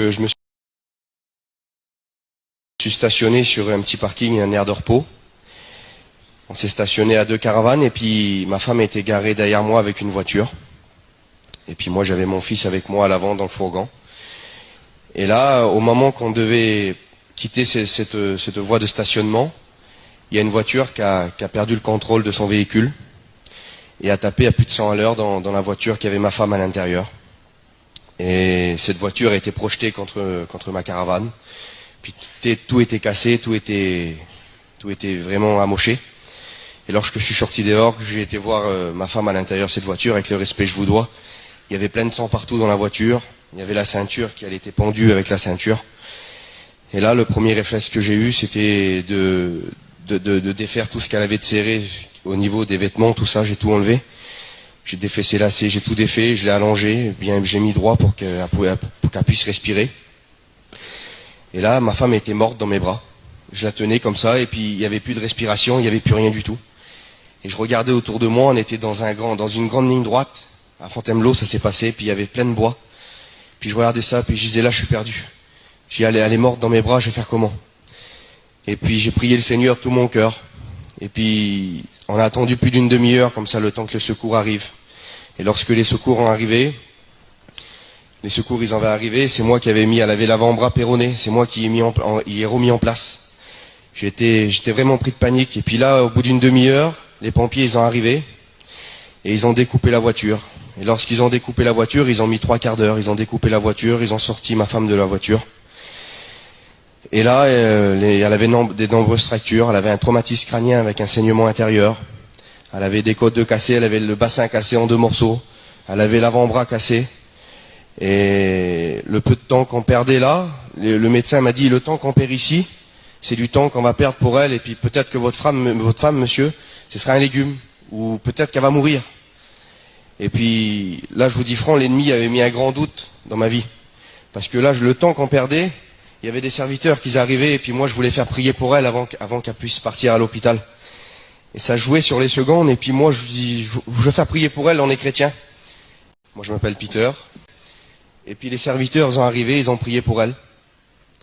Je me suis stationné sur un petit parking, un aire de repos. On s'est stationné à 2 caravanes et puis ma femme était garée derrière moi avec une voiture. Et puis moi j'avais mon fils avec moi à l'avant dans le fourgon. Et là, au moment qu'on devait quitter cette voie de stationnement, il y a une voiture qui a perdu le contrôle de son véhicule et a tapé à plus de 100 à l'heure dans la voiture qui avait ma femme à l'intérieur. Et cette voiture a été projetée contre ma caravane. Puis tout était cassé, tout était vraiment amoché. Et lorsque je suis sorti dehors, j'ai été voir ma femme à l'intérieur de cette voiture, avec le respect que je vous dois. Il y avait plein de sang partout dans la voiture. Il y avait la ceinture qui elle était pendue avec la ceinture. Et là, le premier réflexe que j'ai eu, c'était de défaire tout ce qu'elle avait de serré au niveau des vêtements, tout ça, j'ai tout enlevé. J'ai défait ses lacets, j'ai tout défait, je l'ai allongé, bien j'ai mis droit pour qu'elle puisse respirer. Et là, ma femme était morte dans mes bras. Je la tenais comme ça, et puis il n'y avait plus de respiration, il n'y avait plus rien du tout. Et je regardais autour de moi, on était dans une grande ligne droite. À Fontainebleau, ça s'est passé, puis il y avait plein de bois. Puis je regardais ça, puis je disais là, je suis perdu. J'ai dit, elle est morte dans mes bras, je vais faire comment? Et puis j'ai prié le Seigneur de tout mon cœur. Et puis on a attendu plus d'une demi-heure, comme ça, le temps que le secours arrive. Et lorsque les secours ont arrivé, ils avaient arrivé, c'est moi qui avais mis, elle avait l'avant-bras péroné, c'est moi qui ai remis en place. J'étais vraiment pris de panique. Et puis là, au bout d'une demi-heure, les pompiers, ils ont arrivé, et ils ont découpé la voiture. Et lorsqu'ils ont découpé la voiture, ils ont mis 3 quarts d'heure, ils ont découpé la voiture, ils ont sorti ma femme de la voiture. Et là, elle avait de nombreuses fractures, elle avait un traumatisme crânien avec un saignement intérieur, elle avait des côtes de cassées, elle avait le bassin cassé en 2 morceaux, elle avait l'avant-bras cassé. Et le peu de temps qu'on perdait là, le médecin m'a dit, le temps qu'on perd ici, c'est du temps qu'on va perdre pour elle, et puis peut-être que votre femme, monsieur, ce sera un légume, ou peut-être qu'elle va mourir. Et puis là, je vous dis franc, l'ennemi avait mis un grand doute dans ma vie. Parce que là, le temps qu'on perdait, il y avait des serviteurs qui arrivaient, et puis moi, je voulais faire prier pour elle avant qu'elle puisse partir à l'hôpital. Et ça jouait sur les secondes, et puis moi, je dis, je veux faire prier pour elle, on est chrétien. Moi, je m'appelle Peter. Et puis les serviteurs sont arrivés, ils ont prié pour elle.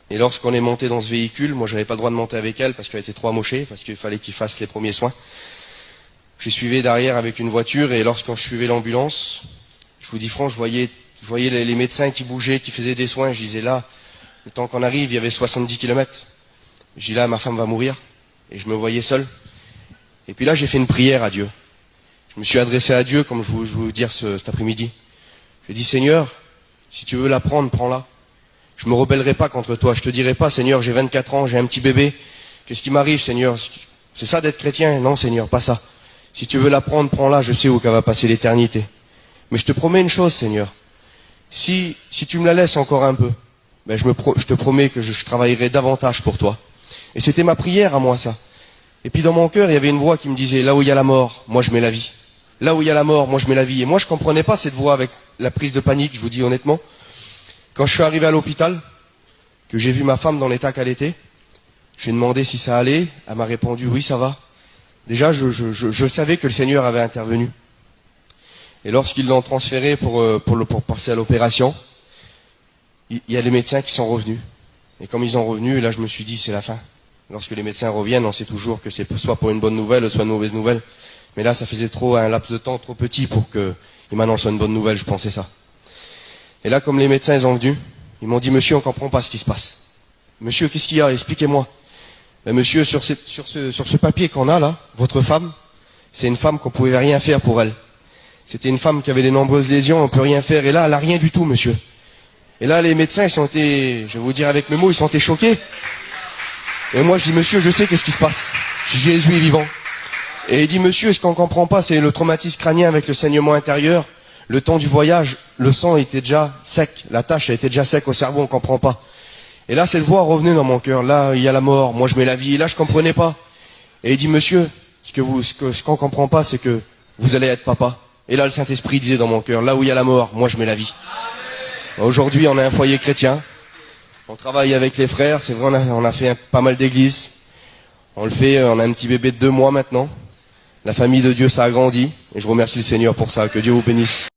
Et lorsqu'on est monté dans ce véhicule, moi, je n'avais pas le droit de monter avec elle, parce qu'elle était trop amochée, parce qu'il fallait qu'il fasse les premiers soins. Je suivais derrière avec une voiture, et lorsqu'on suivait l'ambulance, je vous dis franc, je voyais les médecins qui bougeaient, qui faisaient des soins. Je disais là, le temps qu'on arrive, il y avait 70 km. Je dis là, ma femme va mourir. Et je me voyais seul. Et puis là, j'ai fait une prière à Dieu. Je me suis adressé à Dieu, comme je vais vous dire cet après-midi. J'ai dit, Seigneur, si tu veux la prendre, prends-la. Je me rebellerai pas contre toi. Je te dirai pas, Seigneur, j'ai 24 ans, j'ai un petit bébé. Qu'est-ce qui m'arrive, Seigneur? C'est ça d'être chrétien? Non, Seigneur, pas ça. Si tu veux la prendre, prends-la, je sais où qu'elle va passer l'éternité. Mais je te promets une chose, Seigneur. Si tu me la laisses encore un peu, ben je te promets que je travaillerai davantage pour toi. Et c'était ma prière à moi, ça. Et puis dans mon cœur, il y avait une voix qui me disait, là où il y a la mort, moi je mets la vie. Là où il y a la mort, moi je mets la vie. Et moi je comprenais pas cette voix avec la prise de panique, je vous dis honnêtement. Quand je suis arrivé à l'hôpital, que j'ai vu ma femme dans l'état qu'elle était, je lui ai demandé si ça allait, elle m'a répondu, oui ça va. Déjà, je savais que le Seigneur avait intervenu. Et lorsqu'ils l'ont transféré pour passer à l'opération, il y a les médecins qui sont revenus. Et comme ils sont revenus, là je me suis dit, c'est la fin. Lorsque les médecins reviennent, on sait toujours que c'est soit pour une bonne nouvelle, soit une mauvaise nouvelle. Mais là, ça faisait un laps de temps trop petit pour qu'ils m'annoncent une bonne nouvelle, je pensais ça. Et là, comme les médecins ils sont venus, ils m'ont dit, monsieur, on ne comprend pas ce qui se passe. Monsieur, qu'est-ce qu'il y a? Expliquez-moi. Ben, monsieur, sur ce papier qu'on a là, votre femme, c'est une femme qu'on pouvait rien faire pour elle. C'était une femme qui avait de nombreuses lésions, on peut rien faire. Et là, elle a rien du tout, monsieur. Et là, les médecins, ils sont été, je vais vous dire avec mes mots, ils sont été choqués. Et moi, je dis, monsieur, je sais qu'est-ce qui se passe. Jésus est vivant. Et il dit, monsieur, ce qu'on comprend pas, c'est le traumatisme crânien avec le saignement intérieur. Le temps du voyage, le sang était déjà sec. La tache, elle était déjà sec au cerveau, on comprend pas. Et là, cette voix revenait dans mon cœur. Là, il y a la mort. Moi, je mets la vie. Et là, je comprenais pas. Et il dit, monsieur, ce qu'on comprend pas, c'est que vous allez être papa. Et là, le Saint-Esprit disait dans mon cœur, là où il y a la mort, moi, je mets la vie. Aujourd'hui, on a un foyer chrétien. On travaille avec les frères. C'est vrai, on a fait pas mal d'églises. On le fait, on a un petit bébé de 2 mois maintenant. La famille de Dieu, ça a grandi. Et je remercie le Seigneur pour ça. Que Dieu vous bénisse.